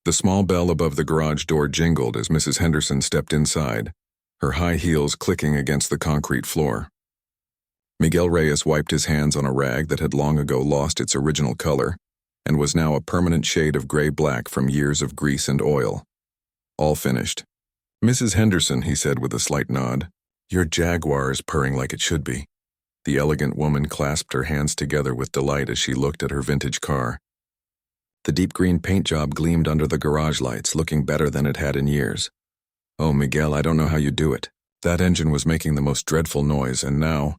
The small bell above the garage door jingled as Mrs. Henderson stepped inside, her high heels clicking against the concrete floor. Miguel Reyes wiped his hands on a rag that had long ago lost its original color and was now a permanent shade of gray-black from years of grease and oil. All finished. "Mrs. Henderson," he said with a slight nod, "your Jaguar is purring like it should be." The elegant woman clasped her hands together with delight as she looked at her vintage car. The deep green paint job gleamed under the garage lights, looking better than it had in years. "Oh, Miguel, I don't know how you do it. That engine was making the most dreadful noise, and now—"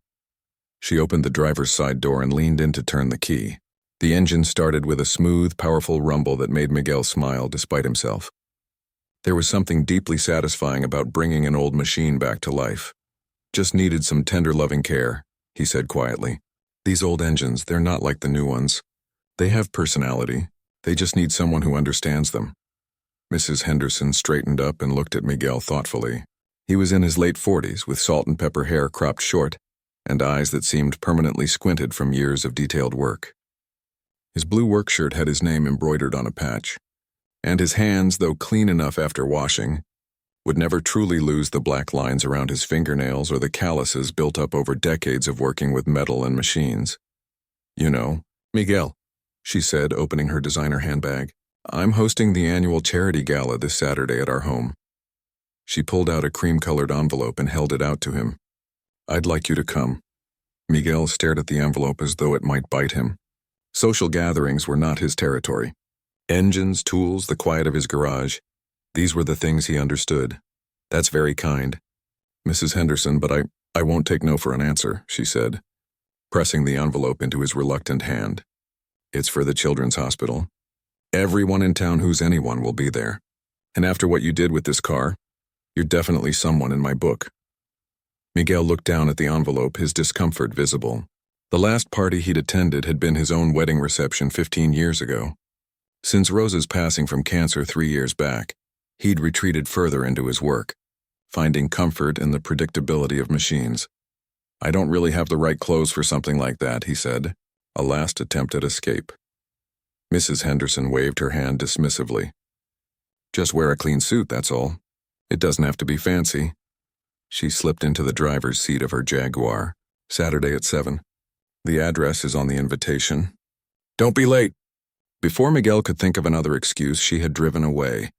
She opened the driver's side door and leaned in to turn the key. The engine started with a smooth, powerful rumble that made Miguel smile despite himself. There was something deeply satisfying about bringing an old machine back to life. "Just needed some tender, loving care," he said quietly. "These old engines, they're not like the new ones. They have personality. They just need someone who understands them." Mrs. Henderson straightened up and looked at Miguel thoughtfully. He was in his late 40s, with salt and pepper hair cropped short, and eyes that seemed permanently squinted from years of detailed work. His blue work shirt had his name embroidered on a patch, and his hands, though clean enough after washing, would never truly lose the black lines around his fingernails or the calluses built up over decades of working with metal and machines. "You know, Miguel," she said, opening her designer handbag, "I'm hosting the annual charity gala this Saturday at our home." She pulled out a cream-colored envelope and held it out to him. "I'd like you to come." Miguel stared at the envelope as though it might bite him. Social gatherings were not his territory. Engines, tools, the quiet of his garage, these were the things he understood. "That's very kind, Mrs. Henderson, but I won't take no for an answer," she said, pressing the envelope into his reluctant hand. "It's for the Children's Hospital. Everyone in town who's anyone will be there. And after what you did with this car, you're definitely someone in my book." Miguel looked down at the envelope, his discomfort visible. The last party he'd attended had been his own wedding reception 15 years ago. Since Rosa's passing from cancer 3 years back, he'd retreated further into his work, finding comfort in the predictability of machines. "I don't really have the right clothes for something like that," he said, a last attempt at escape. Mrs. Henderson waved her hand dismissively. "Just wear a clean suit, that's all. It doesn't have to be fancy." She slipped into the driver's seat of her Jaguar. "Saturday at 7. The address is on the invitation. Don't be late." Before Miguel could think of another excuse, she had driven away,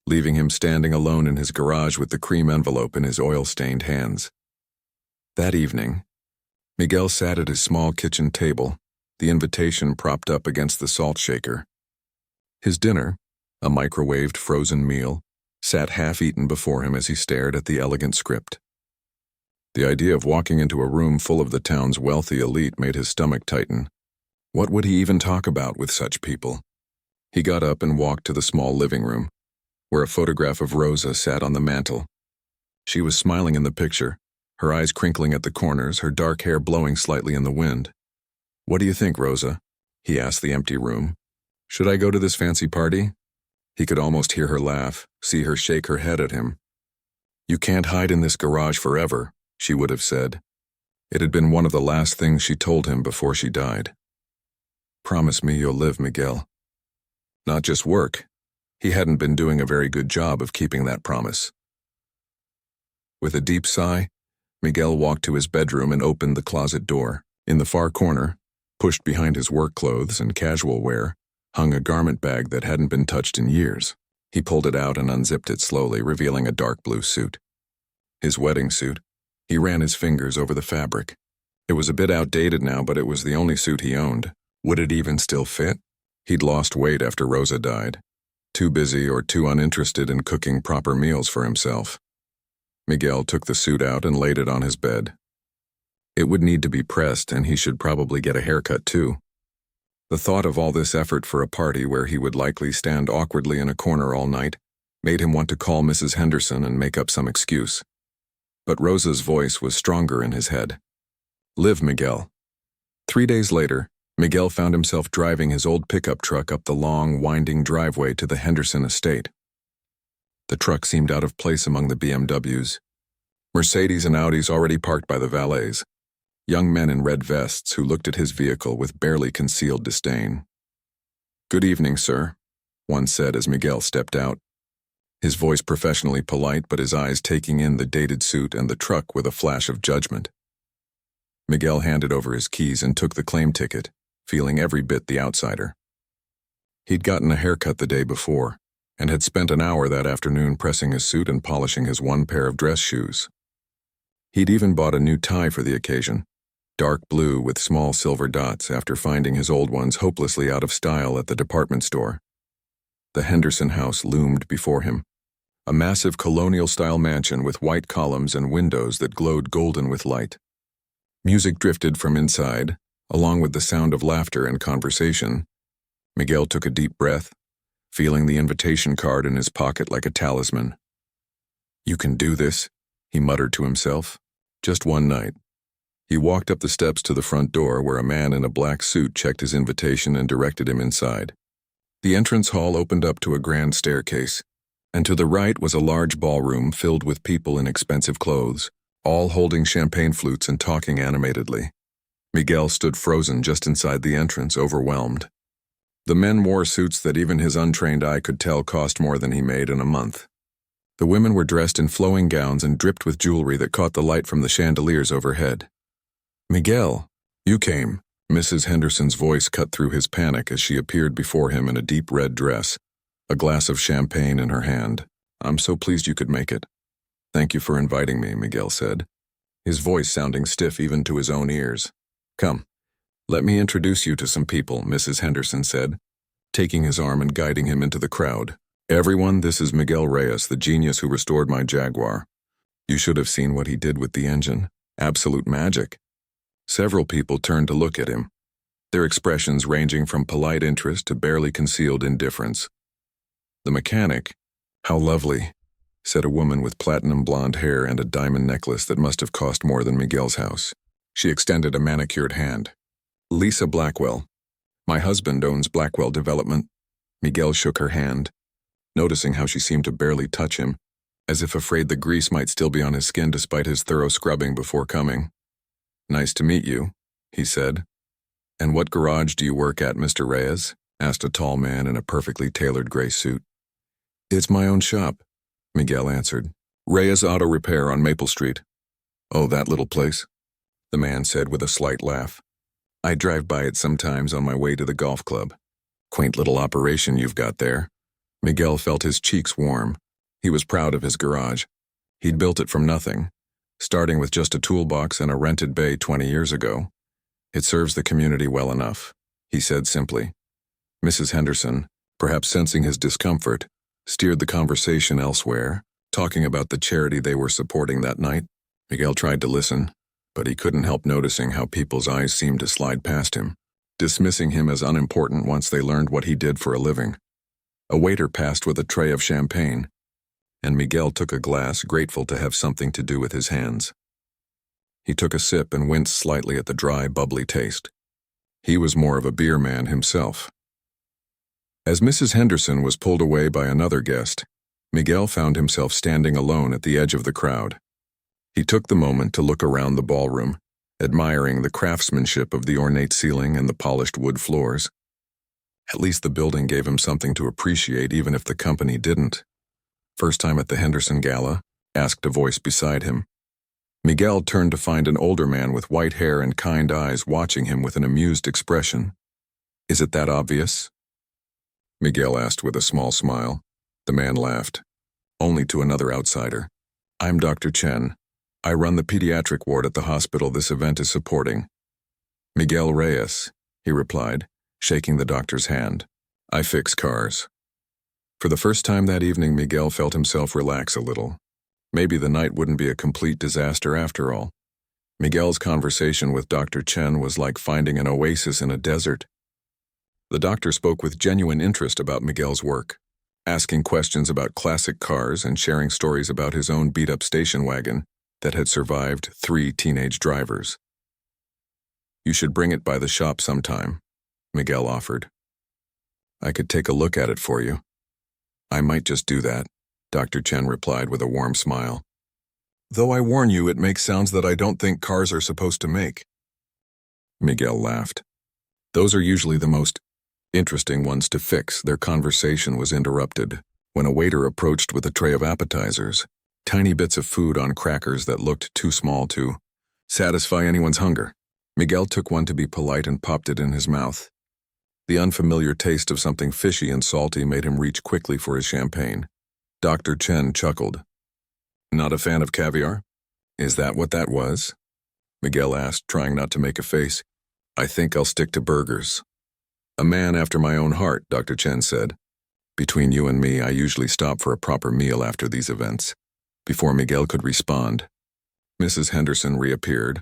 leaving him standing alone in his garage with the cream envelope in his oil-stained hands. That evening, Miguel sat at his small kitchen table, the invitation propped up against the salt shaker. His dinner, a microwaved frozen meal, sat half-eaten before him as he stared at the elegant script. The idea of walking into a room full of the town's wealthy elite made his stomach tighten. What would he even talk about with such people? He got up and walked to the small living room, where a photograph of Rosa sat on the mantel. She was smiling in the picture, her eyes crinkling at the corners, her dark hair blowing slightly in the wind. "What do you think, Rosa?" he asked the empty room. "Should I go to this fancy party?" He could almost hear her laugh, see her shake her head at him. "You can't hide in this garage forever," she would have said. It had been one of the last things she told him before she died. "Promise me you'll live, Miguel." Not just work. He hadn't been doing a very good job of keeping that promise. With a deep sigh, Miguel walked to his bedroom and opened the closet door. In the far corner, pushed behind his work clothes and casual wear, hung a garment bag that hadn't been touched in years. He pulled it out and unzipped it slowly, revealing a dark blue suit. His wedding suit. He ran his fingers over the fabric. It was a bit outdated now, but it was the only suit he owned. Would it even still fit? He'd lost weight after Rosa died. Too busy or too uninterested in cooking proper meals for himself. Miguel took the suit out and laid it on his bed. It would need to be pressed, and he should probably get a haircut too. The thought of all this effort for a party where he would likely stand awkwardly in a corner all night made him want to call Mrs. Henderson and make up some excuse. But Rosa's voice was stronger in his head. "Live, Miguel." 3 days later, Miguel found himself driving his old pickup truck up the long, winding driveway to the Henderson estate. The truck seemed out of place among the BMWs. Mercedes and Audis already parked by the valets. Young men in red vests who looked at his vehicle with barely concealed disdain. "Good evening, sir," one said as Miguel stepped out. His voice professionally polite, but his eyes taking in the dated suit and the truck with a flash of judgment. Miguel handed over his keys and took the claim ticket, feeling every bit the outsider. He'd gotten a haircut the day before, and had spent an hour that afternoon pressing his suit and polishing his one pair of dress shoes. He'd even bought a new tie for the occasion, dark blue with small silver dots after finding his old ones hopelessly out of style at the department store. The Henderson house loomed before him, a massive colonial-style mansion with white columns and windows that glowed golden with light. Music drifted from inside, along with the sound of laughter and conversation. Miguel took a deep breath, feeling the invitation card in his pocket like a talisman. "You can do this," he muttered to himself. Just one night. He walked up the steps to the front door where a man in a black suit checked his invitation and directed him inside. The entrance hall opened up to a grand staircase, and to the right was a large ballroom filled with people in expensive clothes, all holding champagne flutes and talking animatedly. Miguel stood frozen just inside the entrance, overwhelmed. The men wore suits that even his untrained eye could tell cost more than he made in a month. The women were dressed in flowing gowns and dripped with jewelry that caught the light from the chandeliers overhead. "Miguel, you came." Mrs. Henderson's voice cut through his panic as she appeared before him in a deep red dress, a glass of champagne in her hand. "I'm so pleased you could make it." "Thank you for inviting me," Miguel said, his voice sounding stiff even to his own ears. "Come, let me introduce you to some people," Mrs. Henderson said, taking his arm and guiding him into the crowd. "Everyone, this is Miguel Reyes, the genius who restored my Jaguar. You should have seen what he did with the engine. Absolute magic." Several people turned to look at him, their expressions ranging from polite interest to barely concealed indifference. "The mechanic, how lovely," said a woman with platinum blonde hair and a diamond necklace that must have cost more than Miguel's house. She extended a manicured hand. "Lisa Blackwell. My husband owns Blackwell Development." Miguel shook her hand, noticing how she seemed to barely touch him, as if afraid the grease might still be on his skin despite his thorough scrubbing before coming. "Nice to meet you," he said. "And what garage do you work at, Mr. Reyes?" asked a tall man in a perfectly tailored gray suit. "It's my own shop," Miguel answered. "Reyes Auto Repair on Maple Street." "Oh, that little place?" the man said with a slight laugh. "I drive by it sometimes on my way to the golf club." "Quaint little operation you've got there." Miguel felt his cheeks warm. He was proud of his garage. He'd built it from nothing, starting with just a toolbox and a rented bay 20 years ago. "It serves the community well enough," he said simply. Mrs. Henderson, perhaps sensing his discomfort, steered the conversation elsewhere, talking about the charity they were supporting that night. Miguel tried to listen, but he couldn't help noticing how people's eyes seemed to slide past him, dismissing him as unimportant once they learned what he did for a living. A waiter passed with a tray of champagne, and Miguel took a glass, grateful to have something to do with his hands. He took a sip and winced slightly at the dry, bubbly taste. He was more of a beer man himself. As Mrs. Henderson was pulled away by another guest, Miguel found himself standing alone at the edge of the crowd. He took the moment to look around the ballroom, admiring the craftsmanship of the ornate ceiling and the polished wood floors. At least the building gave him something to appreciate even if the company didn't. "First time at the Henderson Gala?" asked a voice beside him. Miguel turned to find an older man with white hair and kind eyes watching him with an amused expression. "Is it that obvious?" Miguel asked with a small smile. The man laughed. "Only to another outsider. I'm Dr. Chen. I run the pediatric ward at the hospital this event is supporting." "Miguel Reyes," he replied, shaking the doctor's hand. "I fix cars." For the first time that evening, Miguel felt himself relax a little. Maybe the night wouldn't be a complete disaster after all. Miguel's conversation with Dr. Chen was like finding an oasis in a desert. The doctor spoke with genuine interest about Miguel's work, asking questions about classic cars and sharing stories about his own beat-up station wagon that had survived 3 teenage drivers. "You should bring it by the shop sometime," Miguel offered. "I could take a look at it for you." "I might just do that," Dr. Chen replied with a warm smile. "Though I warn you, it makes sounds that I don't think cars are supposed to make." Miguel laughed. "Those are usually the most Interesting ones to fix. Their conversation was interrupted when a waiter approached with a tray of appetizers, tiny bits of food on crackers that looked too small to satisfy anyone's hunger. Miguel took one to be polite and popped it in his mouth. The unfamiliar taste of something fishy and salty made him reach quickly for his champagne. Dr. Chen chuckled. Not a fan of caviar? Is that what that was? Miguel asked, trying not to make a face. I think I'll stick to burgers. A man after my own heart, Dr. Chen said. Between you and me, I usually stop for a proper meal after these events. Before Miguel could respond, Mrs. Henderson reappeared,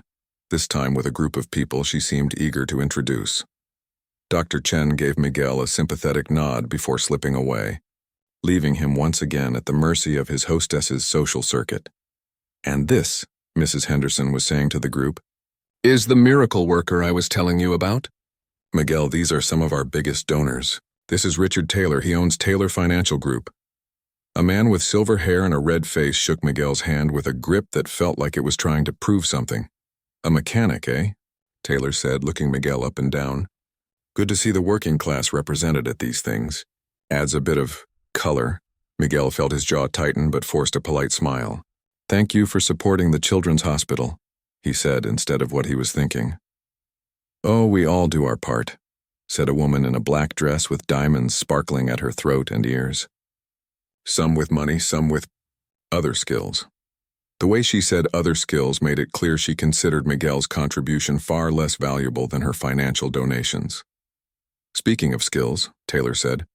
this time with a group of people she seemed eager to introduce. Dr. Chen gave Miguel a sympathetic nod before slipping away, leaving him once again at the mercy of his hostess's social circuit. And this, Mrs. Henderson was saying to the group, is the miracle worker I was telling you about? Miguel, these are some of our biggest donors. This is Richard Taylor. He owns Taylor Financial Group. A man with silver hair and a red face shook Miguel's hand with a grip that felt like it was trying to prove something. A mechanic, eh? Taylor said, looking Miguel up and down. Good to see the working class represented at these things. Adds a bit of color. Miguel felt his jaw tighten but forced a polite smile. Thank you for supporting the Children's Hospital, he said instead of what he was thinking. Oh, we all do our part, said a woman in a black dress with diamonds sparkling at her throat and ears. Some with money, some with other skills. The way she said other skills made it clear she considered Miguel's contribution far less valuable than her financial donations. Speaking of skills, Taylor said,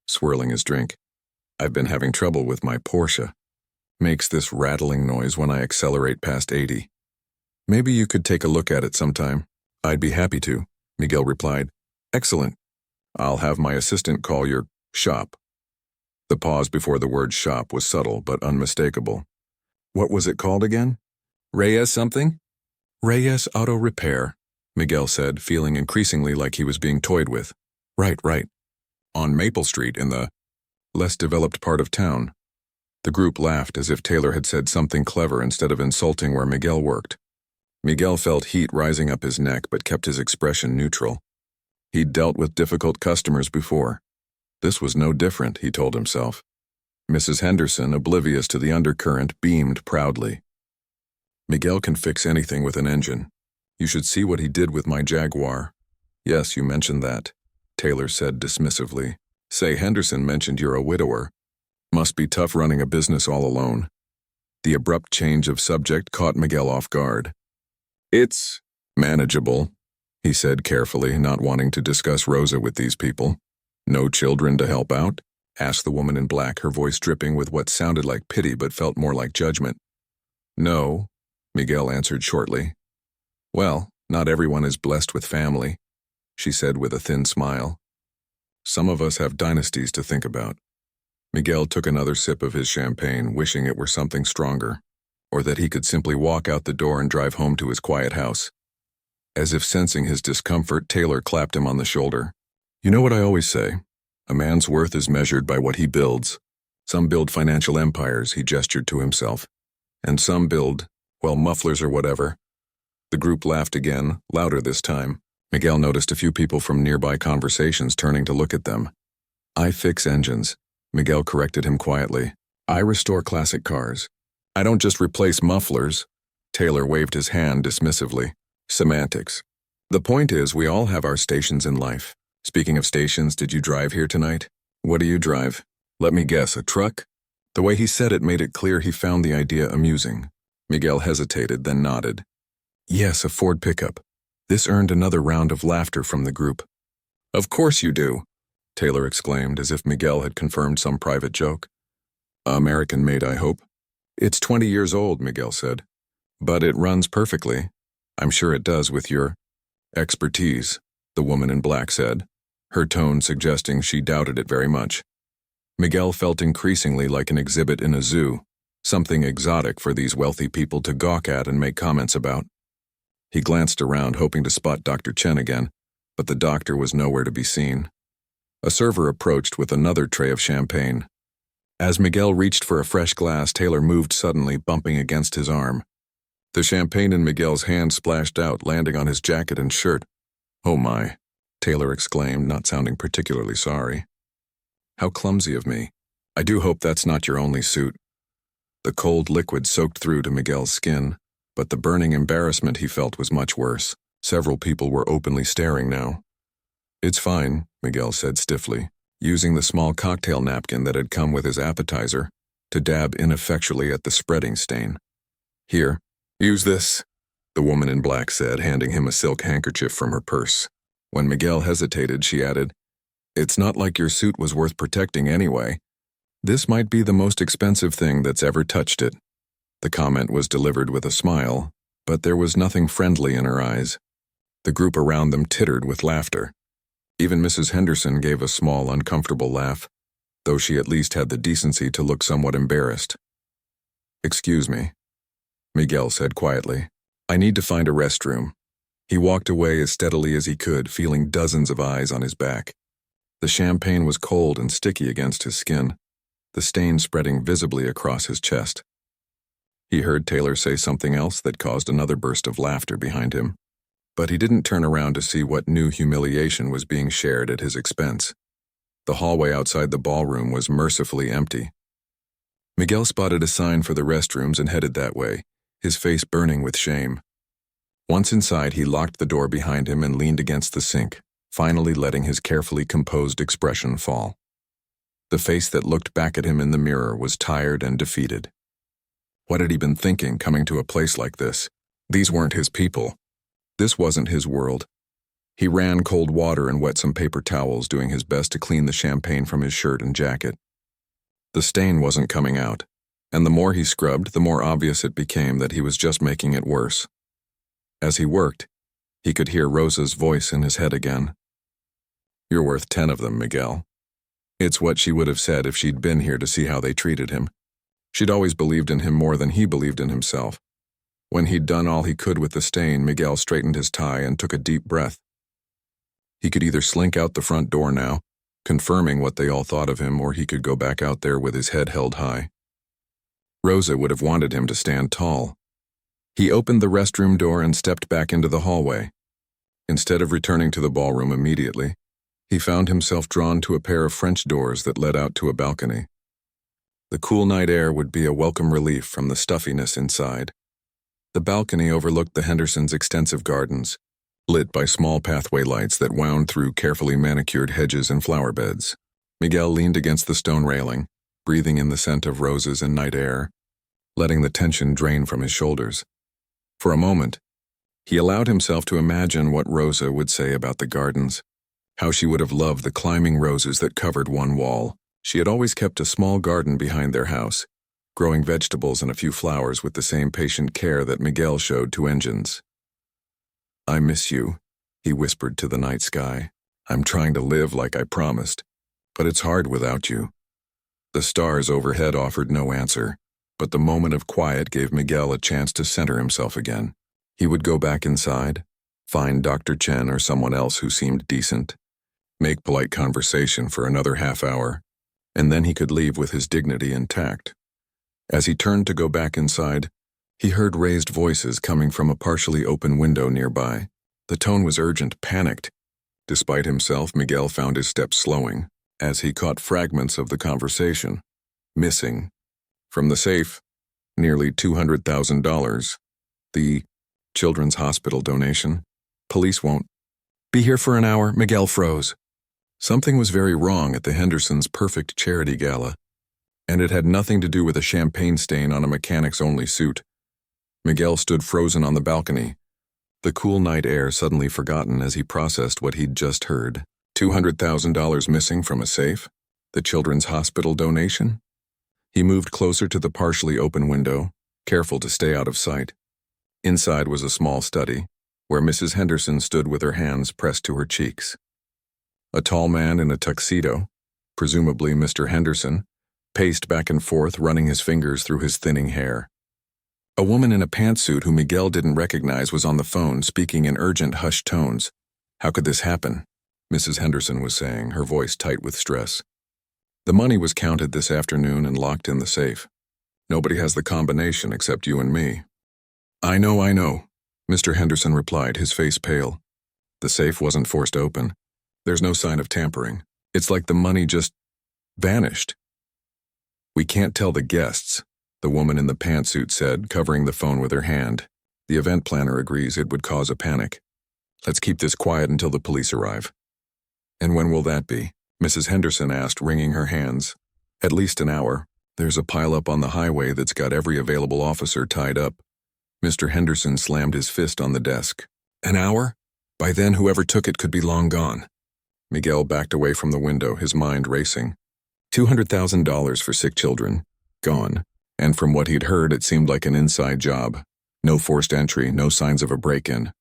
swirling his drink, I've been having trouble with my Porsche. Makes this rattling noise when I accelerate past 80. Maybe you could take a look at it sometime. I'd be happy to, Miguel replied. Excellent. I'll have my assistant call your shop. The pause before the word shop was subtle but unmistakable. What was it called again? Reyes something? Reyes Auto Repair, Miguel said, feeling increasingly like he was being toyed with. Right. On Maple Street in the less developed part of town. The group laughed as if Taylor had said something clever instead of insulting where Miguel worked. Miguel felt heat rising up his neck but kept his expression neutral. He'd dealt with difficult customers before. This was no different, he told himself. Mrs. Henderson, oblivious to the undercurrent, beamed proudly. Miguel can fix anything with an engine. You should see what he did with my Jaguar. Yes, you mentioned that, Taylor said dismissively. Say, Henderson mentioned you're a widower. Must be tough running a business all alone. The abrupt change of subject caught Miguel off guard. It's manageable, he said carefully, not wanting to discuss Rosa with these people. No children to help out? Asked the woman in black, her voice dripping with what sounded like pity but felt more like judgment. No, Miguel answered shortly. Well, not everyone is blessed with family, she said with a thin smile. Some of us have dynasties to think about. Miguel took another sip of his champagne, wishing it were something stronger, or that he could simply walk out the door and drive home to his quiet house. As if sensing his discomfort, Taylor clapped him on the shoulder. You know what I always say? A man's worth is measured by what he builds. Some build financial empires, he gestured to himself. And some build, well, mufflers or whatever. The group laughed again, louder this time. Miguel noticed a few people from nearby conversations turning to look at them. I fix engines, Miguel corrected him quietly. I restore classic cars. I don't just replace mufflers. Taylor waved his hand dismissively. Semantics. The point is, we all have our stations in life. Speaking of stations, did you drive here tonight? What do you drive? Let me guess, a truck? The way he said it made it clear he found the idea amusing. Miguel hesitated, then nodded. Yes, a Ford pickup. This earned another round of laughter from the group. Of course you do, Taylor exclaimed, as if Miguel had confirmed some private joke. American-made, I hope. It's 20 years old, Miguel said. But it runs perfectly. I'm sure it does with your expertise, the woman in black said, her tone suggesting she doubted it very much. Miguel felt increasingly like an exhibit in a zoo, something exotic for these wealthy people to gawk at and make comments about. He glanced around, hoping to spot Dr. Chen again, but the doctor was nowhere to be seen. A server approached with another tray of champagne. As Miguel reached for a fresh glass, Taylor moved suddenly, bumping against his arm. The champagne in Miguel's hand splashed out, landing on his jacket and shirt. Oh my. Taylor exclaimed, not sounding particularly sorry. How clumsy of me. I do hope that's not your only suit. The cold liquid soaked through to Miguel's skin, but the burning embarrassment he felt was much worse. Several people were openly staring now. It's fine, Miguel said stiffly, using the small cocktail napkin that had come with his appetizer to dab ineffectually at the spreading stain. Here, use this, the woman in black said, handing him a silk handkerchief from her purse. When Miguel hesitated, she added, It's not like your suit was worth protecting anyway. This might be the most expensive thing that's ever touched it. The comment was delivered with a smile, but there was nothing friendly in her eyes. The group around them tittered with laughter. Even Mrs. Henderson gave a small, uncomfortable laugh, though she at least had the decency to look somewhat embarrassed. Excuse me, Miguel said quietly. I need to find a restroom. He walked away as steadily as he could, feeling dozens of eyes on his back. The champagne was cold and sticky against his skin, the stain spreading visibly across his chest. He heard Taylor say something else that caused another burst of laughter behind him, but he didn't turn around to see what new humiliation was being shared at his expense. The hallway outside the ballroom was mercifully empty. Miguel spotted a sign for the restrooms and headed that way, his face burning with shame. Once inside, he locked the door behind him and leaned against the sink, finally letting his carefully composed expression fall. The face that looked back at him in the mirror was tired and defeated. What had he been thinking coming to a place like this? These weren't his people. This wasn't his world. He ran cold water and wet some paper towels, doing his best to clean the champagne from his shirt and jacket. The stain wasn't coming out, and the more he scrubbed, the more obvious it became that he was just making it worse. As he worked, he could hear Rosa's voice in his head again. You're worth 10 of them, Miguel. It's what she would have said if she'd been here to see how they treated him. She'd always believed in him more than he believed in himself. When he'd done all he could with the stain, Miguel straightened his tie and took a deep breath. He could either slink out the front door now, confirming what they all thought of him, or he could go back out there with his head held high. Rosa would have wanted him to stand tall. He opened the restroom door and stepped back into the hallway. Instead of returning to the ballroom immediately, he found himself drawn to a pair of French doors that led out to a balcony. The cool night air would be a welcome relief from the stuffiness inside. The balcony overlooked the Hendersons' extensive gardens, lit by small pathway lights that wound through carefully manicured hedges and flower beds. Miguel leaned against the stone railing, breathing in the scent of roses and night air, letting the tension drain from his shoulders. For a moment, he allowed himself to imagine what Rosa would say about the gardens, how she would have loved the climbing roses that covered one wall. She had always kept a small garden behind their house, growing vegetables and a few flowers with the same patient care that Miguel showed to engines. I miss you, he whispered to the night sky. I'm trying to live like I promised, but it's hard without you. The stars overhead offered no answer, but the moment of quiet gave Miguel a chance to center himself again. He would go back inside, find Dr. Chen or someone else who seemed decent, make polite conversation for another half hour, and then he could leave with his dignity intact. As he turned to go back inside, he heard raised voices coming from a partially open window nearby. The tone was urgent, panicked. Despite himself, Miguel found his steps slowing as he caught fragments of the conversation. Missing. From the safe, nearly $200,000. The children's hospital donation. Police won't be here for an hour. Miguel froze. Something was very wrong at the Hendersons' perfect charity gala, and it had nothing to do with a champagne stain on a mechanics-only suit. Miguel stood frozen on the balcony, the cool night air suddenly forgotten as he processed what he'd just heard. $200,000 missing from a safe? The children's hospital donation? He moved closer to the partially open window, careful to stay out of sight. Inside was a small study, where Mrs. Henderson stood with her hands pressed to her cheeks. A tall man in a tuxedo, presumably Mr. Henderson, paced back and forth, running his fingers through his thinning hair. A woman in a pantsuit who Miguel didn't recognize was on the phone, speaking in urgent, hushed tones. How could this happen? Mrs. Henderson was saying, her voice tight with stress. The money was counted this afternoon and locked in the safe. Nobody has the combination except you and me. I know, Mr. Henderson replied, his face pale. The safe wasn't forced open. There's no sign of tampering. It's like the money just vanished. We can't tell the guests, the woman in the pantsuit said, covering the phone with her hand. The event planner agrees it would cause a panic. Let's keep this quiet until the police arrive. And when will that be? Mrs. Henderson asked, wringing her hands. At least an hour. There's a pileup on the highway that's got every available officer tied up. Mr. Henderson slammed his fist on the desk. An hour? By then, whoever took it could be long gone. Miguel backed away from the window, his mind racing. $200,000 for sick children. Gone. And from what he'd heard, it seemed like an inside job. No forced entry, no signs of a break-in.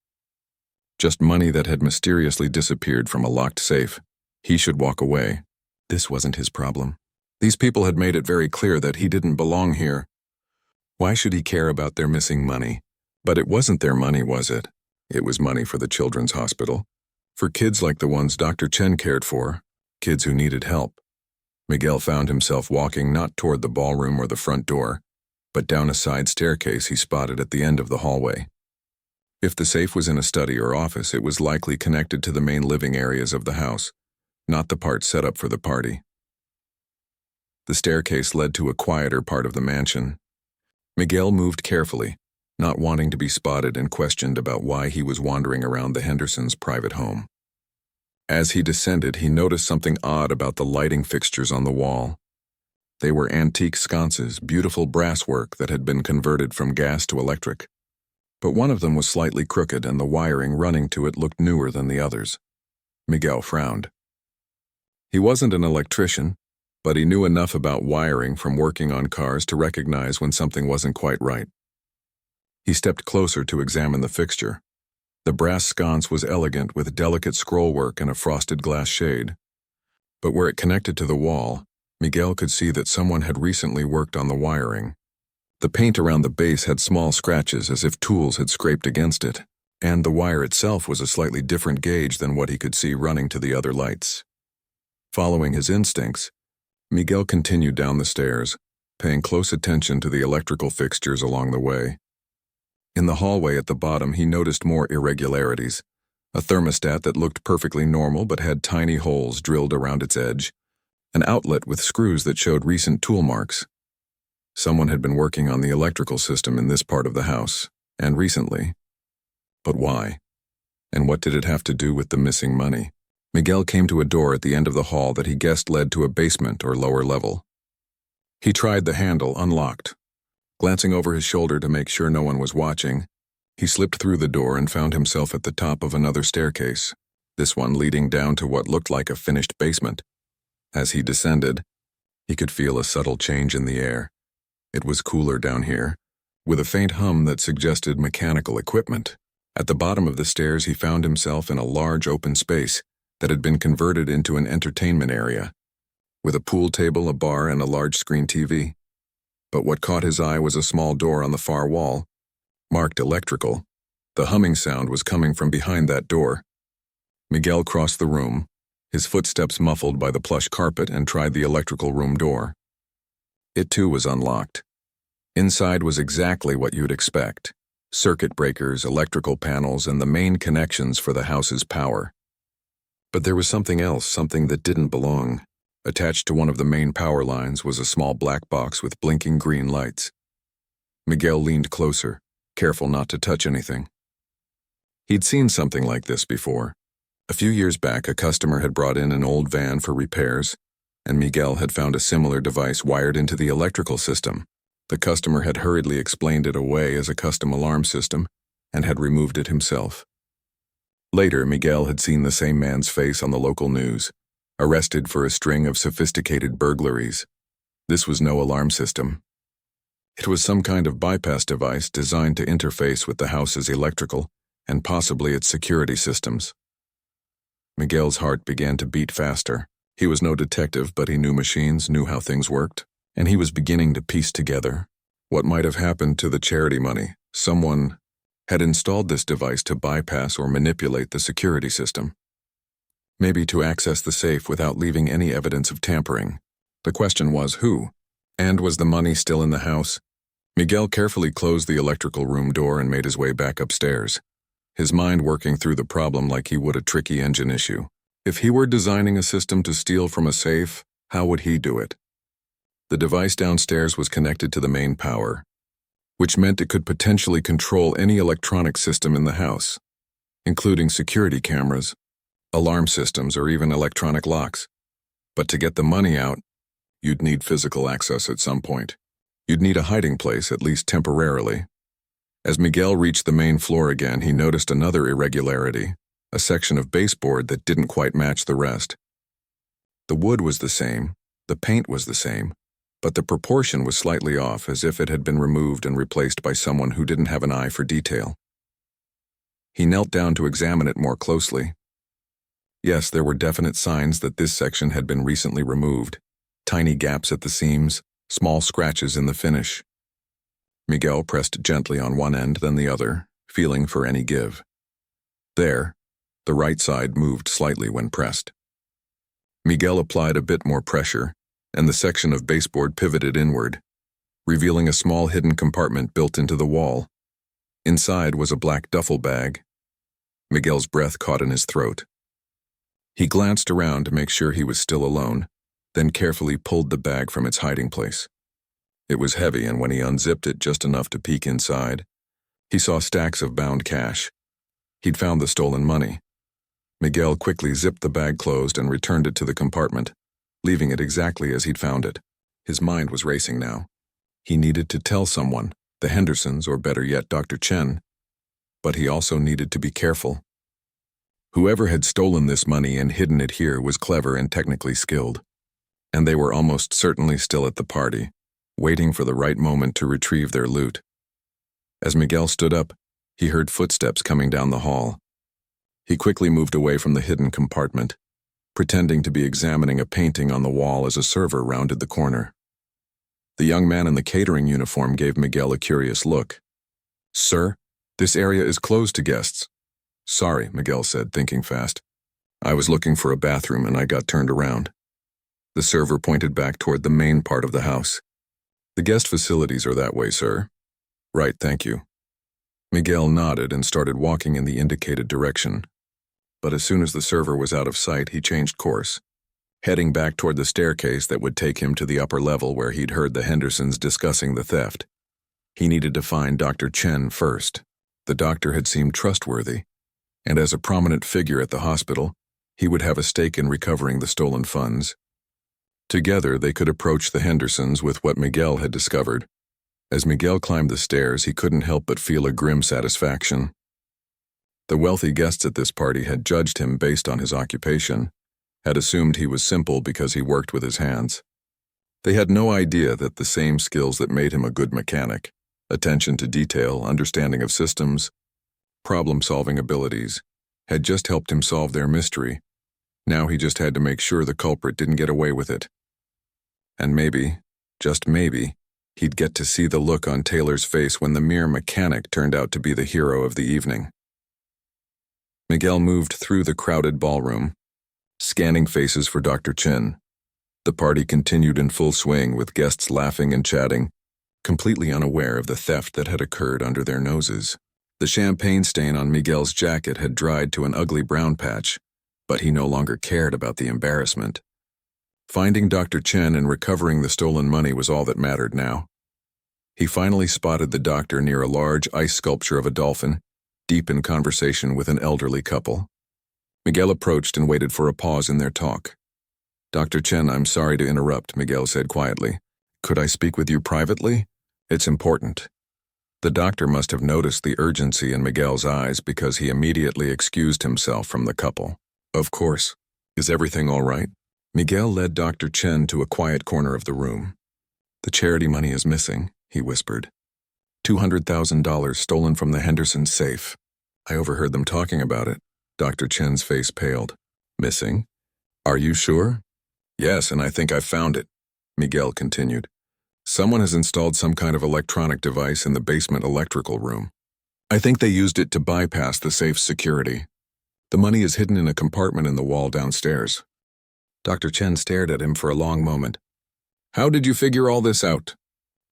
Just money that had mysteriously disappeared from a locked safe. He should walk away. This wasn't his problem. These people had made it very clear that he didn't belong here. Why should he care about their missing money? But it wasn't their money, was it? It was money for the children's hospital. For kids like the ones Dr. Chen cared for. Kids who needed help. Miguel found himself walking not toward the ballroom or the front door, but down a side staircase he spotted at the end of the hallway. If the safe was in a study or office, it was likely connected to the main living areas of the house, not the part set up for the party. The staircase led to a quieter part of the mansion. Miguel moved carefully, not wanting to be spotted and questioned about why he was wandering around the Hendersons' private home. As he descended, he noticed something odd about the lighting fixtures on the wall. They were antique sconces, beautiful brasswork that had been converted from gas to electric. But one of them was slightly crooked, and the wiring running to it looked newer than the others. Miguel frowned. He wasn't an electrician, but he knew enough about wiring from working on cars to recognize when something wasn't quite right. He stepped closer to examine the fixture. The brass sconce was elegant with delicate scrollwork and a frosted glass shade. But where it connected to the wall, Miguel could see that someone had recently worked on the wiring. The paint around the base had small scratches as if tools had scraped against it, and the wire itself was a slightly different gauge than what he could see running to the other lights. Following his instincts, Miguel continued down the stairs, paying close attention to the electrical fixtures along the way. In the hallway at the bottom, he noticed more irregularities. A thermostat that looked perfectly normal but had tiny holes drilled around its edge. An outlet with screws that showed recent tool marks. Someone had been working on the electrical system in this part of the house, and recently. But why? And what did it have to do with the missing money? Miguel came to a door at the end of the hall that he guessed led to a basement or lower level. He tried the handle, unlocked. Glancing over his shoulder to make sure no one was watching, he slipped through the door and found himself at the top of another staircase, this one leading down to what looked like a finished basement. As he descended, he could feel a subtle change in the air. It was cooler down here, with a faint hum that suggested mechanical equipment. At the bottom of the stairs, he found himself in a large open space that had been converted into an entertainment area, with a pool table, a bar, and a large screen TV. But what caught his eye was a small door on the far wall, marked electrical. The humming sound was coming from behind that door. Miguel crossed the room, his footsteps muffled by the plush carpet, and tried the electrical room door. It too was unlocked. Inside was exactly what you'd expect: circuit breakers, electrical panels, and the main connections for the house's power. But there was something else, something that didn't belong. Attached to one of the main power lines was a small black box with blinking green lights. Miguel leaned closer, careful not to touch anything. He'd seen something like this before. A few years back, a customer had brought in an old van for repairs, and Miguel had found a similar device wired into the electrical system. The customer had hurriedly explained it away as a custom alarm system and had removed it himself. Later, Miguel had seen the same man's face on the local news, arrested for a string of sophisticated burglaries. This was no alarm system. It was some kind of bypass device designed to interface with the house's electrical and possibly its security systems. Miguel's heart began to beat faster. He was no detective, but he knew machines, knew how things worked, and he was beginning to piece together what might have happened to the charity money. Someone had installed this device to bypass or manipulate the security system. Maybe to access the safe without leaving any evidence of tampering. The question was who? And was the money still in the house? Miguel carefully closed the electrical room door and made his way back upstairs, his mind working through the problem like he would a tricky engine issue. If he were designing a system to steal from a safe, how would he do it? The device downstairs was connected to the main power, which meant it could potentially control any electronic system in the house, including security cameras, alarm systems, or even electronic locks. But to get the money out, you'd need physical access at some point. You'd need a hiding place, at least temporarily. As Miguel reached the main floor again, he noticed another irregularity, a section of baseboard that didn't quite match the rest. The wood was the same, the paint was the same, but the proportion was slightly off, as if it had been removed and replaced by someone who didn't have an eye for detail. He knelt down to examine it more closely. Yes, there were definite signs that this section had been recently removed. Tiny gaps at the seams, small scratches in the finish. Miguel pressed gently on one end, then the other, feeling for any give. There, the right side moved slightly when pressed. Miguel applied a bit more pressure, and the section of baseboard pivoted inward, revealing a small hidden compartment built into the wall. Inside was a black duffel bag. Miguel's breath caught in his throat. He glanced around to make sure he was still alone, then carefully pulled the bag from its hiding place. It was heavy, and when he unzipped it just enough to peek inside, he saw stacks of bound cash. He'd found the stolen money. Miguel quickly zipped the bag closed and returned it to the compartment, leaving it exactly as he'd found it. His mind was racing now. He needed to tell someone, the Hendersons, or better yet, Dr. Chen. But he also needed to be careful. Whoever had stolen this money and hidden it here was clever and technically skilled. And they were almost certainly still at the party, waiting for the right moment to retrieve their loot. As Miguel stood up, he heard footsteps coming down the hall. He quickly moved away from the hidden compartment, pretending to be examining a painting on the wall as a server rounded the corner. The young man in the catering uniform gave Miguel a curious look. "Sir, this area is closed to guests." "Sorry," Miguel said, thinking fast. "I was looking for a bathroom and I got turned around." The server pointed back toward the main part of the house. "The guest facilities are that way, sir." "Right, thank you." Miguel nodded and started walking in the indicated direction. But as soon as the server was out of sight, he changed course, heading back toward the staircase that would take him to the upper level where he'd heard the Hendersons discussing the theft. He needed to find Dr. Chen first. The doctor had seemed trustworthy, and as a prominent figure at the hospital, he would have a stake in recovering the stolen funds. Together, they could approach the Hendersons with what Miguel had discovered. As Miguel climbed the stairs, he couldn't help but feel a grim satisfaction. The wealthy guests at this party had judged him based on his occupation, had assumed he was simple because he worked with his hands. They had no idea that the same skills that made him a good mechanic, attention to detail, understanding of systems, problem-solving abilities, had just helped him solve their mystery. Now he just had to make sure the culprit didn't get away with it. And maybe, just maybe, he'd get to see the look on Taylor's face when the mere mechanic turned out to be the hero of the evening. Miguel moved through the crowded ballroom, scanning faces for Dr. Chen. The party continued in full swing, with guests laughing and chatting, completely unaware of the theft that had occurred under their noses. The champagne stain on Miguel's jacket had dried to an ugly brown patch, but he no longer cared about the embarrassment. Finding Dr. Chen and recovering the stolen money was all that mattered now. He finally spotted the doctor near a large ice sculpture of a dolphin, deep in conversation with an elderly couple. Miguel approached and waited for a pause in their talk. "Dr. Chen, I'm sorry to interrupt," Miguel said quietly. "Could I speak with you privately? It's important." The doctor must have noticed the urgency in Miguel's eyes because he immediately excused himself from the couple. "Of course. Is everything all right?" Miguel led Dr. Chen to a quiet corner of the room. "The charity money is missing," he whispered. $200,000 stolen from the Hendersons' safe. I overheard them talking about it. Dr. Chen's face paled. "Missing? Are you sure?" "Yes, and I think I've found it," Miguel continued. "Someone has installed some kind of electronic device in the basement electrical room. I think they used it to bypass the safe's security. The money is hidden in a compartment in the wall downstairs." Dr. Chen stared at him for a long moment. "How did you figure all this out?"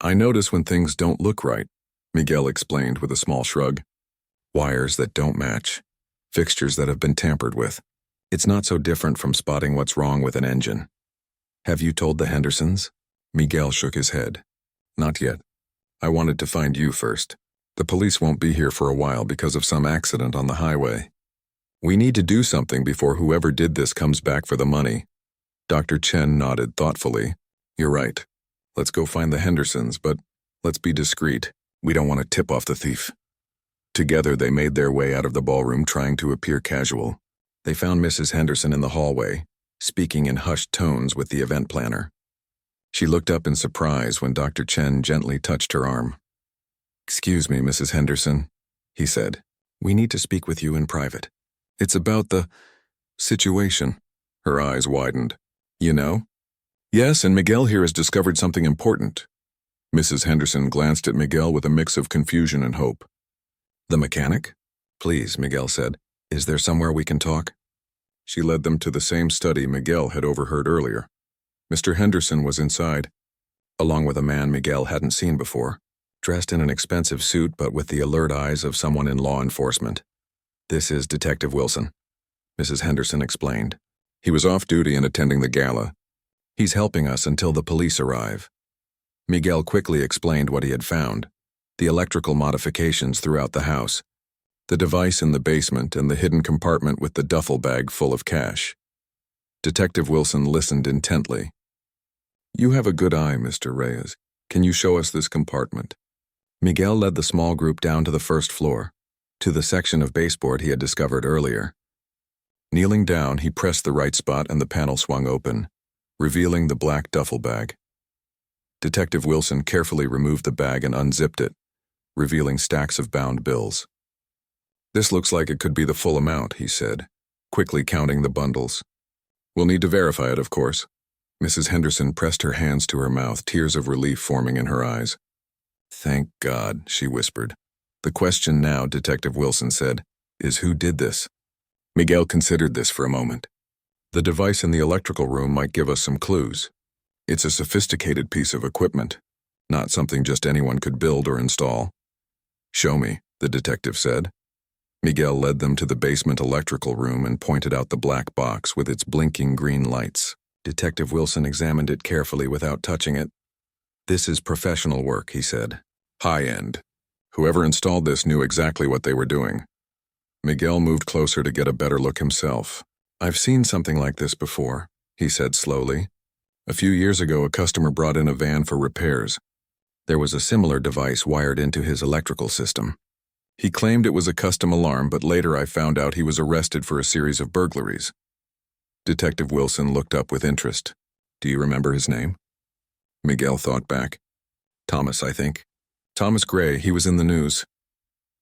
"I notice when things don't look right," Miguel explained with a small shrug. "Wires that don't match. Fixtures that have been tampered with. It's not so different from spotting what's wrong with an engine. Have you told the Hendersons? Miguel shook his head. Not yet. I wanted to find you first. The police won't be here for a while because of some accident on the highway. We need to do something before whoever did this comes back for the money. Dr. Chen nodded thoughtfully. You're right. Let's go find the Hendersons, but let's be discreet. We don't want to tip off the thief. Together they made their way out of the ballroom trying to appear casual. They found Mrs. Henderson in the hallway, speaking in hushed tones with the event planner. She looked up in surprise when Dr. Chen gently touched her arm. Excuse me, Mrs. Henderson, he said. We need to speak with you in private. It's about the situation. Her eyes widened. You know? Yes, and Miguel here has discovered something important. Mrs. Henderson glanced at Miguel with a mix of confusion and hope. The mechanic? Please, Miguel said. Is there somewhere we can talk? She led them to the same study Miguel had overheard earlier. Mr. Henderson was inside, along with a man Miguel hadn't seen before, dressed in an expensive suit but with the alert eyes of someone in law enforcement. This is Detective Wilson, Mrs. Henderson explained. He was off duty and attending the gala. He's helping us until the police arrive. Miguel quickly explained what he had found, the electrical modifications throughout the house, the device in the basement and the hidden compartment with the duffel bag full of cash. Detective Wilson listened intently. You have a good eye, Mr. Reyes. Can you show us this compartment? Miguel led the small group down to the first floor, to the section of baseboard he had discovered earlier. Kneeling down, he pressed the right spot and the panel swung open, revealing the black duffel bag. Detective Wilson carefully removed the bag and unzipped it, revealing stacks of bound bills. This looks like it could be the full amount, he said, quickly counting the bundles. We'll need to verify it, of course. Mrs. Henderson pressed her hands to her mouth, tears of relief forming in her eyes. Thank God, she whispered. The question now, Detective Wilson said, is who did this? Miguel considered this for a moment. The device in the electrical room might give us some clues. It's a sophisticated piece of equipment, not something just anyone could build or install. Show me, the detective said. Miguel led them to the basement electrical room and pointed out the black box with its blinking green lights. Detective Wilson examined it carefully without touching it. This is professional work, he said. High-end. Whoever installed this knew exactly what they were doing. Miguel moved closer to get a better look himself. I've seen something like this before, he said slowly. A few years ago, a customer brought in a van for repairs. There was a similar device wired into his electrical system. He claimed it was a custom alarm, but later I found out he was arrested for a series of burglaries. Detective Wilson looked up with interest. Do you remember his name? Miguel thought back. Thomas, I think. Thomas Gray, he was in the news.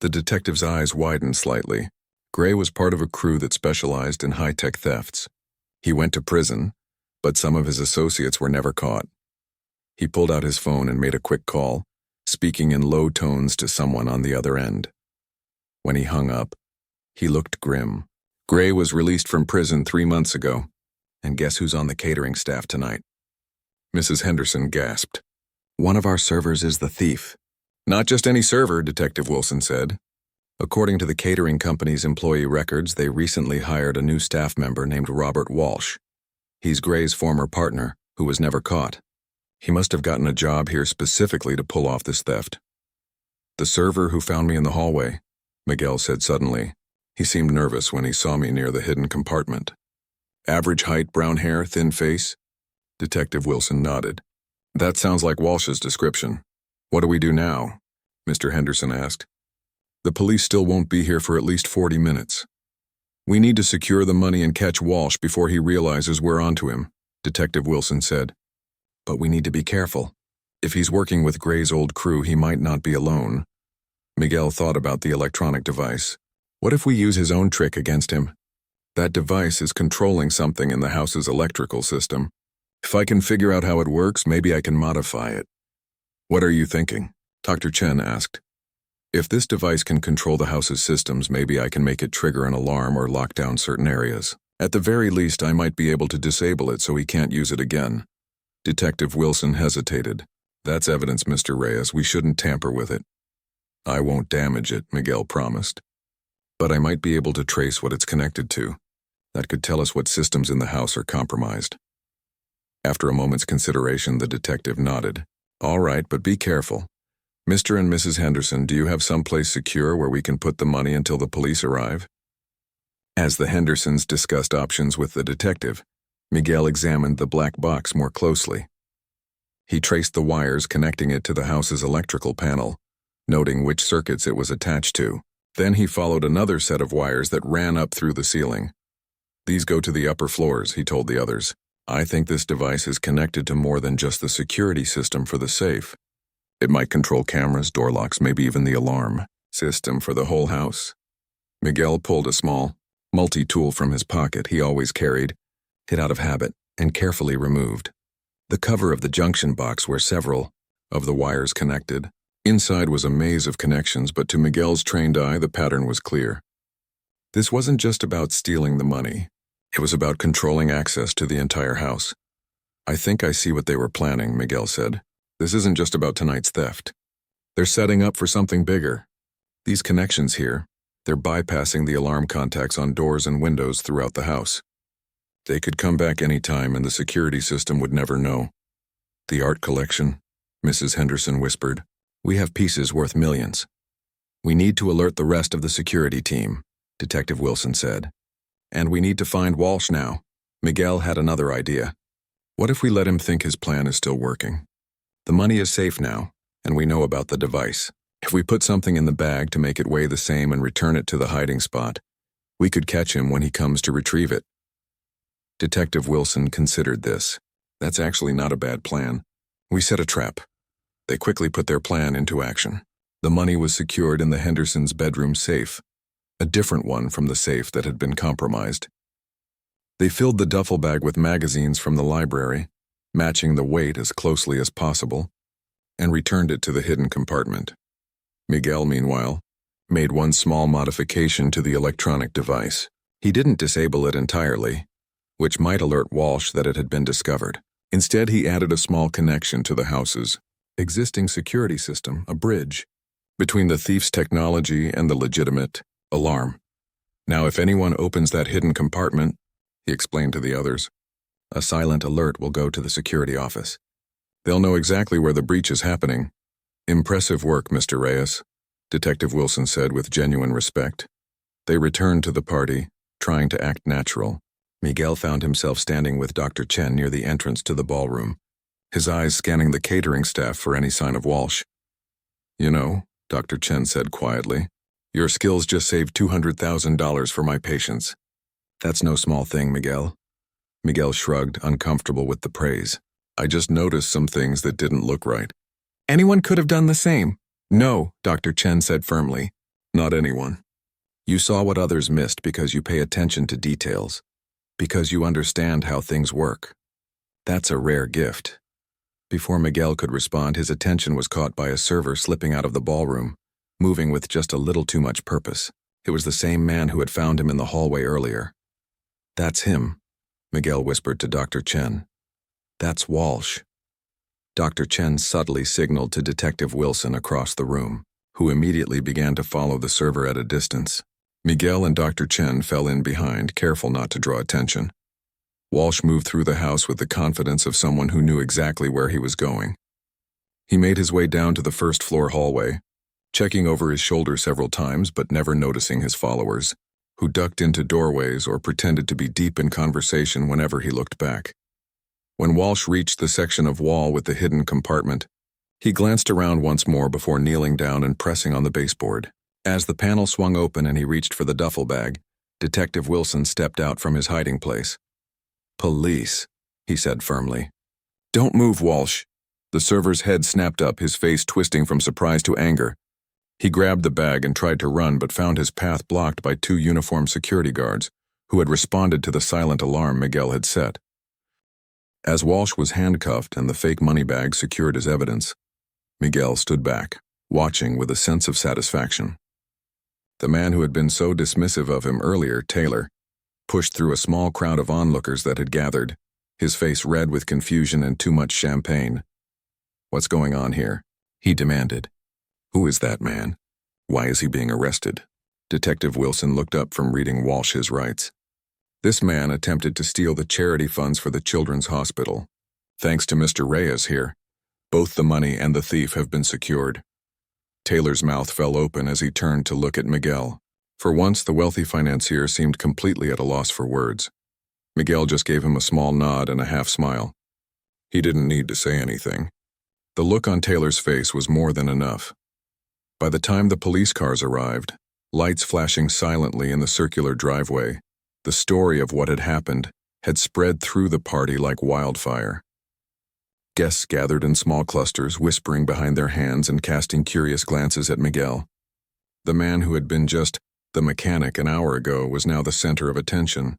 The detective's eyes widened slightly. Gray was part of a crew that specialized in high-tech thefts. He went to prison, but some of his associates were never caught. He pulled out his phone and made a quick call, speaking in low tones to someone on the other end. When he hung up, he looked grim. Gray was released from prison 3 months ago, and guess who's on the catering staff tonight? Mrs. Henderson gasped. One of our servers is the thief. Not just any server, Detective Wilson said. According to the catering company's employee records, they recently hired a new staff member named Robert Walsh. He's Gray's former partner, who was never caught. He must have gotten a job here specifically to pull off this theft. The server who found me in the hallway, Miguel said suddenly. He seemed nervous when he saw me near the hidden compartment. Average height, brown hair, thin face? Detective Wilson nodded. That sounds like Walsh's description. What do we do now? Mr. Henderson asked. The police still won't be here for at least 40 minutes. We need to secure the money and catch Walsh before he realizes we're onto him, Detective Wilson said. But we need to be careful. If he's working with Gray's old crew, he might not be alone. Miguel thought about the electronic device. What if we use his own trick against him? That device is controlling something in the house's electrical system. If I can figure out how it works, maybe I can modify it. What are you thinking? Dr. Chen asked. If this device can control the house's systems, maybe I can make it trigger an alarm or lock down certain areas. At the very least, I might be able to disable it so he can't use it again. Detective Wilson hesitated. That's evidence, Mr. Reyes. We shouldn't tamper with it. I won't damage it, Miguel promised. But I might be able to trace what it's connected to. That could tell us what systems in the house are compromised. After a moment's consideration, the detective nodded. All right, but be careful. Mr. and Mrs. Henderson, do you have someplace secure where we can put the money until the police arrive? As the Hendersons discussed options with the detective, Miguel examined the black box more closely. He traced the wires connecting it to the house's electrical panel, noting which circuits it was attached to. Then he followed another set of wires that ran up through the ceiling. These go to the upper floors, he told the others. I think this device is connected to more than just the security system for the safe. It might control cameras, door locks, maybe even the alarm system for the whole house. Miguel pulled a small, multi-tool from his pocket he always carried, hid out of habit, and carefully removed the cover of the junction box where several of the wires connected. Inside was a maze of connections, but to Miguel's trained eye, the pattern was clear. This wasn't just about stealing the money. It was about controlling access to the entire house. I think I see what they were planning, Miguel said. This isn't just about tonight's theft. They're setting up for something bigger. These connections here, they're bypassing the alarm contacts on doors and windows throughout the house. They could come back any time and the security system would never know. The art collection, Mrs. Henderson whispered. We have pieces worth millions. We need to alert the rest of the security team, Detective Wilson said. And we need to find Walsh now. Miguel had another idea. What if we let him think his plan is still working? The money is safe now, and we know about the device. If we put something in the bag to make it weigh the same and return it to the hiding spot, we could catch him when he comes to retrieve it. Detective Wilson considered this. That's actually not a bad plan. We set a trap. They quickly put their plan into action. The money was secured in the Hendersons' bedroom safe, a different one from the safe that had been compromised. They filled the duffel bag with magazines from the library, matching the weight as closely as possible, and returned it to the hidden compartment. Miguel, meanwhile, made one small modification to the electronic device. He didn't disable it entirely, which might alert Walsh that it had been discovered. Instead, he added a small connection to the house's existing security system, a bridge between the thief's technology and the legitimate alarm. Now, if anyone opens that hidden compartment, he explained to the others, a silent alert will go to the security office. They'll know exactly where the breach is happening. Impressive work, Mr. Reyes, Detective Wilson said with genuine respect. They returned to the party, trying to act natural. Miguel found himself standing with Dr. Chen near the entrance to the ballroom, his eyes scanning the catering staff for any sign of Walsh. You know, Dr. Chen said quietly, your skills just saved $200,000 for my patients. That's no small thing, Miguel. Miguel shrugged, uncomfortable with the praise. I just noticed some things that didn't look right. Anyone could have done the same. No, Dr. Chen said firmly. Not anyone. You saw what others missed because you pay attention to details, because you understand how things work. That's a rare gift. Before Miguel could respond, his attention was caught by a server slipping out of the ballroom, moving with just a little too much purpose. It was the same man who had found him in the hallway earlier. That's him, Miguel whispered to Dr. Chen. That's Walsh. Dr. Chen subtly signaled to Detective Wilson across the room, who immediately began to follow the server at a distance. Miguel and Dr. Chen fell in behind, careful not to draw attention. Walsh moved through the house with the confidence of someone who knew exactly where he was going. He made his way down to the first-floor hallway, checking over his shoulder several times but never noticing his followers, who ducked into doorways or pretended to be deep in conversation whenever he looked back. When Walsh reached the section of wall with the hidden compartment, he glanced around once more before kneeling down and pressing on the baseboard. As the panel swung open and he reached for the duffel bag, Detective Wilson stepped out from his hiding place. Police, he said firmly. Don't move, Walsh. The server's head snapped up, his face twisting from surprise to anger. He grabbed the bag and tried to run but found his path blocked by two uniformed security guards who had responded to the silent alarm Miguel had set. As Walsh was handcuffed and the fake money bag secured as evidence, Miguel stood back, watching with a sense of satisfaction. The man who had been so dismissive of him earlier, Taylor, pushed through a small crowd of onlookers that had gathered, his face red with confusion and too much champagne. What's going on here? He demanded. Who is that man? Why is he being arrested? Detective Wilson looked up from reading Walsh's rights. This man attempted to steal the charity funds for the children's hospital. Thanks to Mr. Reyes here, both the money and the thief have been secured. Taylor's mouth fell open as he turned to look at Miguel. For once, the wealthy financier seemed completely at a loss for words. Miguel just gave him a small nod and a half smile. He didn't need to say anything. The look on Taylor's face was more than enough. By the time the police cars arrived, lights flashing silently in the circular driveway, the story of what had happened had spread through the party like wildfire. Guests gathered in small clusters, whispering behind their hands and casting curious glances at Miguel. The man who had been just the mechanic an hour ago was now the center of attention.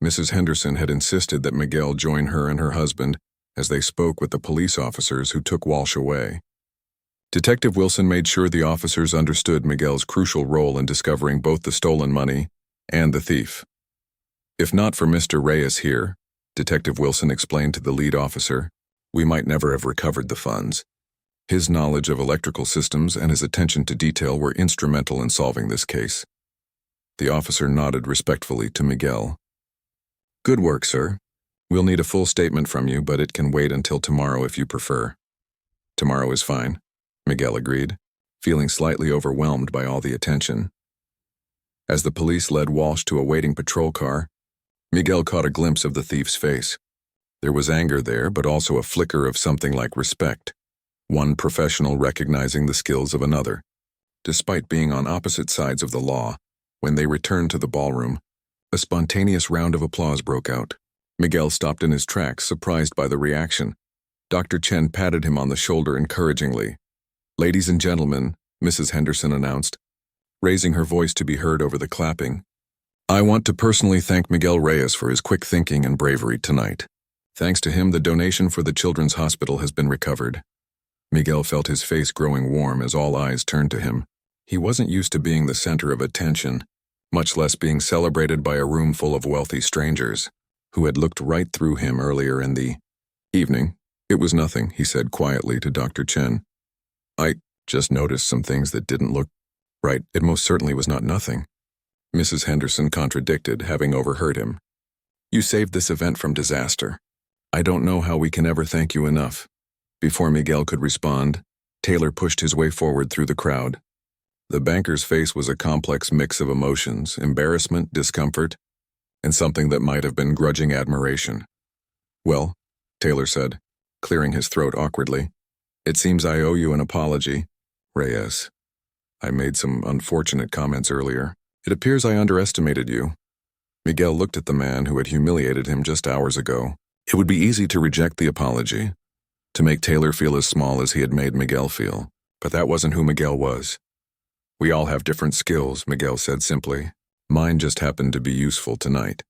Mrs. Henderson had insisted that Miguel join her and her husband as they spoke with the police officers who took Walsh away. Detective Wilson made sure the officers understood Miguel's crucial role in discovering both the stolen money and the thief. If not for Mr. Reyes here, Detective Wilson explained to the lead officer, we might never have recovered the funds. His knowledge of electrical systems and his attention to detail were instrumental in solving this case. The officer nodded respectfully to Miguel. Good work, sir. We'll need a full statement from you, but it can wait until tomorrow if you prefer. Tomorrow is fine, Miguel agreed, feeling slightly overwhelmed by all the attention. As the police led Walsh to a waiting patrol car, Miguel caught a glimpse of the thief's face. There was anger there, but also a flicker of something like respect, one professional recognizing the skills of another. Despite being on opposite sides of the law, when they returned to the ballroom, a spontaneous round of applause broke out. Miguel stopped in his tracks, surprised by the reaction. Dr. Chen patted him on the shoulder encouragingly. Ladies and gentlemen, Mrs. Henderson announced, raising her voice to be heard over the clapping, I want to personally thank Miguel Reyes for his quick thinking and bravery tonight. Thanks to him, the donation for the children's hospital has been recovered. Miguel felt his face growing warm as all eyes turned to him. He wasn't used to being the center of attention, much less being celebrated by a room full of wealthy strangers, who had looked right through him earlier in the evening. It was nothing, he said quietly to Dr. Chen. I just noticed some things that didn't look right. It most certainly was not nothing. Mrs. Henderson contradicted, having overheard him. You saved this event from disaster. I don't know how we can ever thank you enough. Before Miguel could respond, Taylor pushed his way forward through the crowd. The banker's face was a complex mix of emotions, embarrassment, discomfort, and something that might have been grudging admiration. Well, Taylor said, clearing his throat awkwardly, it seems I owe you an apology, Reyes. I made some unfortunate comments earlier. It appears I underestimated you. Miguel looked at the man who had humiliated him just hours ago. It would be easy to reject the apology, to make Taylor feel as small as he had made Miguel feel, but that wasn't who Miguel was. We all have different skills, Miguel said simply. Mine just happened to be useful tonight.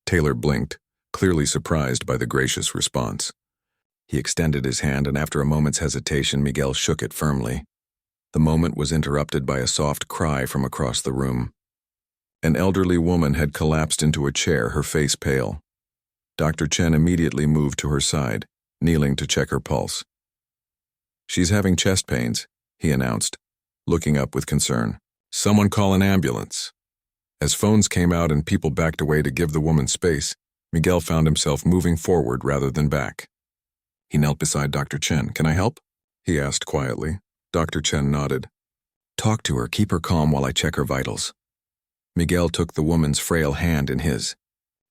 Taylor blinked, clearly surprised by the gracious response. He extended his hand, and after a moment's hesitation, Miguel shook it firmly. The moment was interrupted by a soft cry from across the room. An elderly woman had collapsed into a chair, her face pale. Dr. Chen immediately moved to her side, kneeling to check her pulse. She's having chest pains, he announced, looking up with concern. Someone call an ambulance. As phones came out and people backed away to give the woman space, Miguel found himself moving forward rather than back. He knelt beside Dr. Chen. Can I help? He asked quietly. Dr. Chen nodded. Talk to her, keep her calm while I check her vitals. Miguel took the woman's frail hand in his.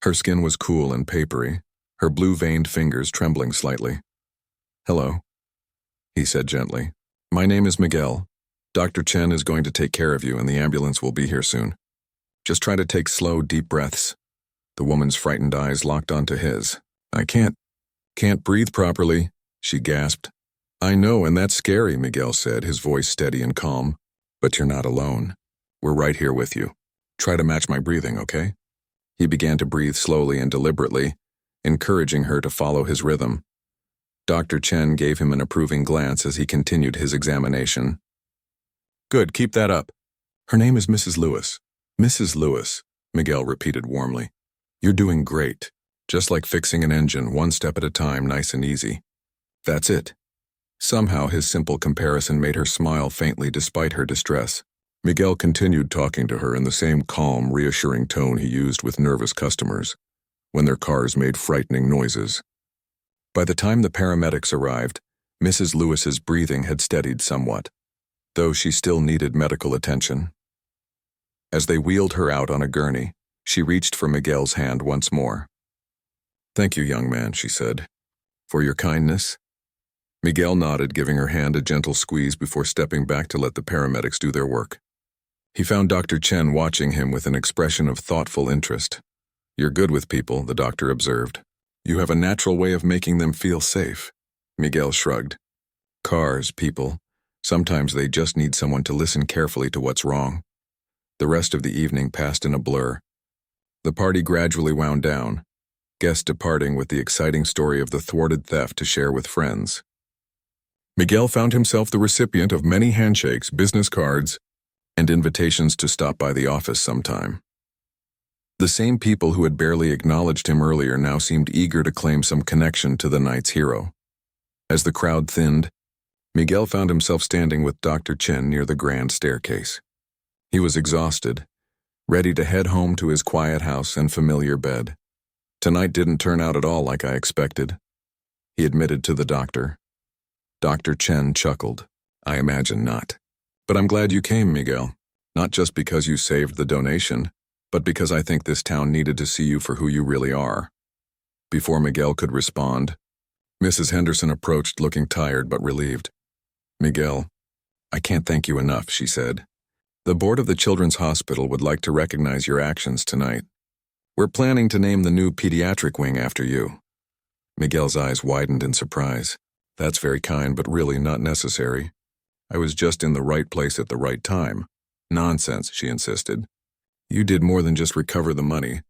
Her skin was cool and papery, her blue-veined fingers trembling slightly. Hello, he said gently. My name is Miguel. Dr. Chen is going to take care of you and the ambulance will be here soon. Just try to take slow, deep breaths. The woman's frightened eyes locked onto his. I can't breathe properly, she gasped. I know, and that's scary, Miguel said, his voice steady and calm. But you're not alone. We're right here with you. Try to match my breathing, okay? He began to breathe slowly and deliberately, encouraging her to follow his rhythm. Dr. Chen gave him an approving glance as he continued his examination. Good, keep that up. Her name is Mrs. Lewis. Mrs. Lewis, Miguel repeated warmly. You're doing great. Just like fixing an engine, one step at a time, nice and easy. That's it. Somehow his simple comparison made her smile faintly despite her distress. Miguel continued talking to her in the same calm, reassuring tone he used with nervous customers when their cars made frightening noises. By the time the paramedics arrived, Mrs. Lewis's breathing had steadied somewhat, though she still needed medical attention. As they wheeled her out on a gurney, she reached for Miguel's hand once more. "Thank you, young man," she said, "for your kindness." Miguel nodded, giving her hand a gentle squeeze before stepping back to let the paramedics do their work. He found Dr. Chen watching him with an expression of thoughtful interest. "You're good with people," the doctor observed. "You have a natural way of making them feel safe." Miguel shrugged. "Cars, people. Sometimes they just need someone to listen carefully to what's wrong." The rest of the evening passed in a blur. The party gradually wound down, guests departing with the exciting story of the thwarted theft to share with friends. Miguel found himself the recipient of many handshakes, business cards, and invitations to stop by the office sometime. The same people who had barely acknowledged him earlier now seemed eager to claim some connection to the night's hero. As the crowd thinned, Miguel found himself standing with Dr. Chen near the grand staircase. He was exhausted, ready to head home to his quiet house and familiar bed. "Tonight didn't turn out at all like I expected," he admitted to the doctor. Dr. Chen chuckled. "I imagine not. But I'm glad you came, Miguel. Not just because you saved the donation, but because I think this town needed to see you for who you really are." Before Miguel could respond, Mrs. Henderson approached, looking tired but relieved. "Miguel, I can't thank you enough," she said. "The board of the Children's Hospital would like to recognize your actions tonight. We're planning to name the new pediatric wing after you." Miguel's eyes widened in surprise. "That's very kind, but really not necessary. I was just in the right place at the right time." "Nonsense," she insisted. "You did more than just recover the money.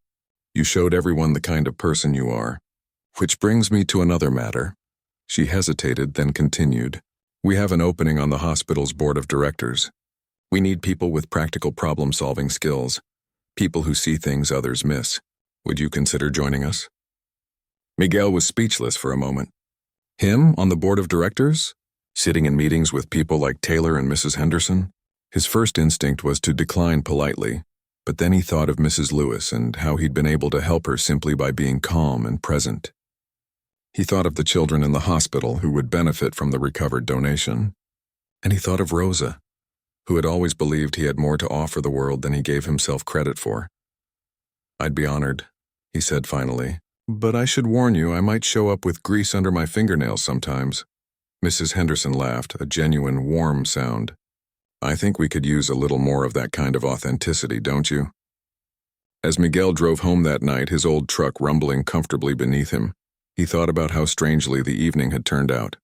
You showed everyone the kind of person you are. Which brings me to another matter." She hesitated, then continued. "We have an opening on the hospital's board of directors. We need people with practical problem-solving skills, people who see things others miss. Would you consider joining us?" Miguel was speechless for a moment. Him on the board of directors? Sitting in meetings with people like Taylor and Mrs. Henderson? His first instinct was to decline politely, but then he thought of Mrs. Lewis and how he'd been able to help her simply by being calm and present. He thought of the children in the hospital who would benefit from the recovered donation. And he thought of Rosa, who had always believed he had more to offer the world than he gave himself credit for. "I'd be honored," he said finally. "But I should warn you, I might show up with grease under my fingernails sometimes." Mrs. Henderson laughed, a genuine, warm sound. "I think we could use a little more of that kind of authenticity, don't you?" As Miguel drove home that night, his old truck rumbling comfortably beneath him, he thought about how strangely the evening had turned out.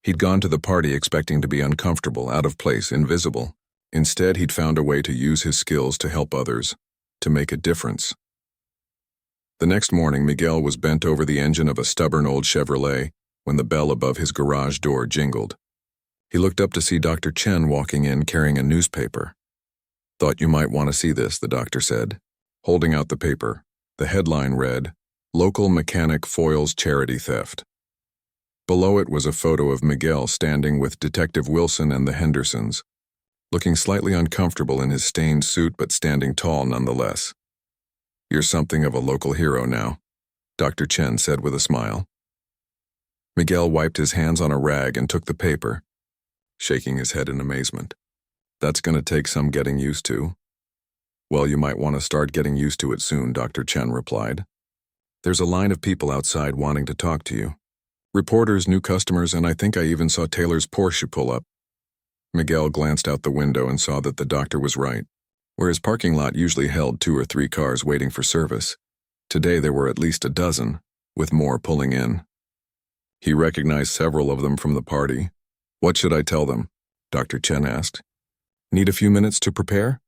He'd gone to the party expecting to be uncomfortable, out of place, invisible. Instead, he'd found a way to use his skills to help others, to make a difference. The next morning, Miguel was bent over the engine of a stubborn old Chevrolet when the bell above his garage door jingled. He looked up to see Dr. Chen walking in carrying a newspaper. "Thought you might want to see this," the doctor said, holding out the paper. The headline read, "Local Mechanic Foils Charity Theft." Below it was a photo of Miguel standing with Detective Wilson and the Hendersons, looking slightly uncomfortable in his stained suit but standing tall nonetheless. "You're something of a local hero now," Dr. Chen said with a smile. Miguel wiped his hands on a rag and took the paper, shaking his head in amazement. "That's going to take some getting used to." "Well, you might want to start getting used to it soon," Dr. Chen replied. "There's a line of people outside wanting to talk to you. Reporters, new customers, and I think I even saw Taylor's Porsche pull up." Miguel glanced out the window and saw that the doctor was right. Where his parking lot usually held 2 or 3 cars waiting for service, today there were at least a dozen, with more pulling in. He recognized several of them from the party. "What should I tell them?" Dr. Chen asked. "Need a few minutes to prepare?"